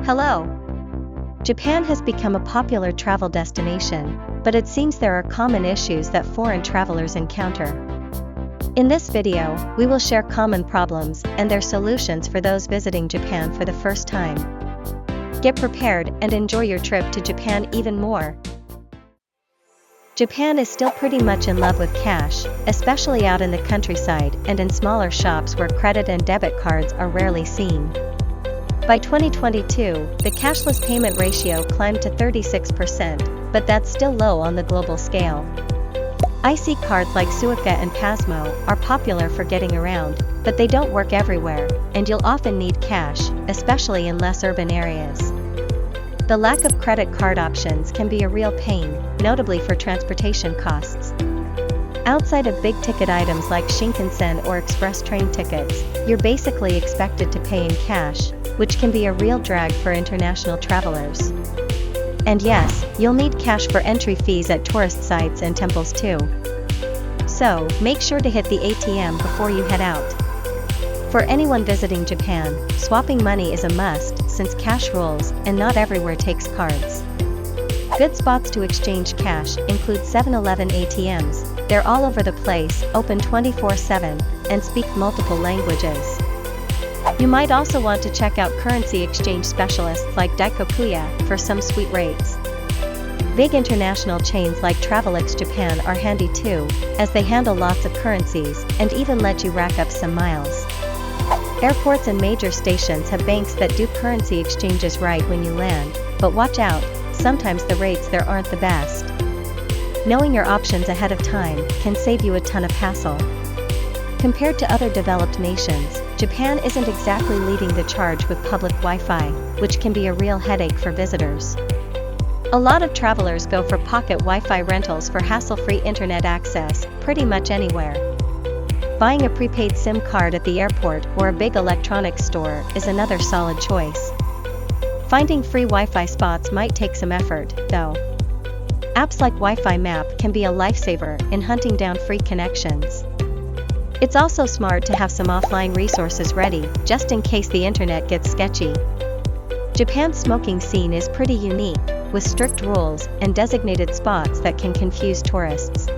Hello! Japan has become a popular travel destination, but it seems there are common issues that foreign travelers encounter. In this video, we will share common problems and their solutions for those visiting Japan for the first time. Get prepared and enjoy your trip to Japan even more. Japan is still pretty much in love with cash, especially out in the countryside and in smaller shops where credit and debit cards are rarely seen. By 2022, the cashless payment ratio climbed to 36%, but that's still low on the global scale. IC cards like Suica and Pasmo are popular for getting around, but they don't work everywhere, and you'll often need cash, especially in less urban areas. The lack of credit card options can be a real pain, notably for transportation costs. Outside of big-ticket items like Shinkansen or express train tickets, you're basically expected to pay in cash, which can be a real drag for international travelers. And yes, you'll need cash for entry fees at tourist sites and temples too. So, make sure to hit the ATM before you head out. For anyone visiting Japan, swapping money is a must since cash rules and not everywhere takes cards. Good spots to exchange cash include 7-Eleven ATMs. They're all over the place, open 24/7, and speak multiple languages. You might also want to check out currency exchange specialists like Daikokuya for some sweet rates. Big international chains like Travelix Japan are handy too, as they handle lots of currencies and even let you rack up some miles. Airports and major stations have banks that do currency exchanges right when you land, but watch out, sometimes the rates there aren't the best. Knowing your options ahead of time can save you a ton of hassle. Compared to other developed nations, Japan isn't exactly leading the charge with public Wi-Fi, which can be a real headache for visitors. A lot of travelers go for pocket Wi-Fi rentals for hassle-free internet access, pretty much anywhere. Buying a prepaid SIM card at the airport or a big electronics store is another solid choice. Finding free Wi-Fi spots might take some effort, though. Apps like Wi-Fi Map can be a lifesaver in hunting down free connections. It's also smart to have some offline resources ready, just in case the internet gets sketchy. Japan's smoking scene is pretty unique, with strict rules and designated spots that can confuse tourists.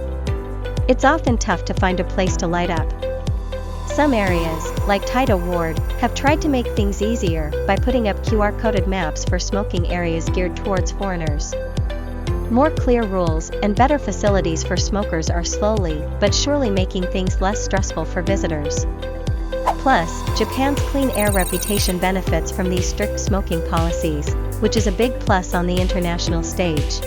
It's often tough to find a place to light up. Some areas, like Taito Ward, have tried to make things easier by putting up QR-coded maps for smoking areas geared towards foreigners. More clear rules and better facilities for smokers are slowly but surely making things less stressful for visitors. Plus, Japan's clean air reputation benefits from these strict smoking policies, which is a big plus on the international stage.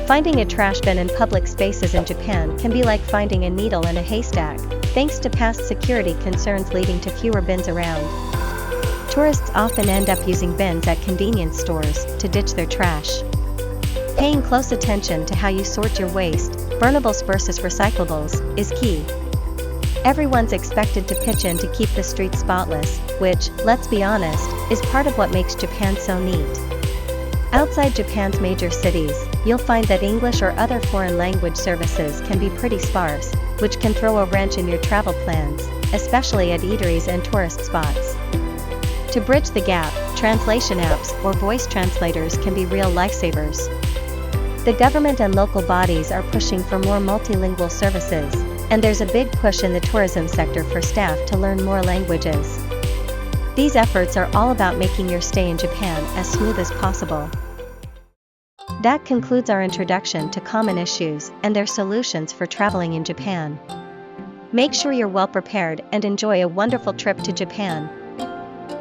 Finding a trash bin in public spaces in Japan can be like finding a needle in a haystack, thanks to past security concerns leading to fewer bins around. Tourists often end up using bins at convenience stores to ditch their trash. Paying close attention to how you sort your waste, burnables versus recyclables, is key. Everyone's expected to pitch in to keep the streets spotless, which, let's be honest, is part of what makes Japan so neat. Outside Japan's major cities, you'll find that English or other foreign language services can be pretty sparse, which can throw a wrench in your travel plans, especially at eateries and tourist spots. To bridge the gap, translation apps or voice translators can be real lifesavers. The government and local bodies are pushing for more multilingual services, and there's a big push in the tourism sector for staff to learn more languages. These efforts are all about making your stay in Japan as smooth as possible. That concludes our introduction to common issues and their solutions for traveling in Japan. Make sure you're well prepared and enjoy a wonderful trip to Japan.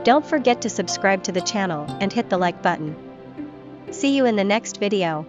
Don't forget to subscribe to the channel and hit the like button. See you in the next video.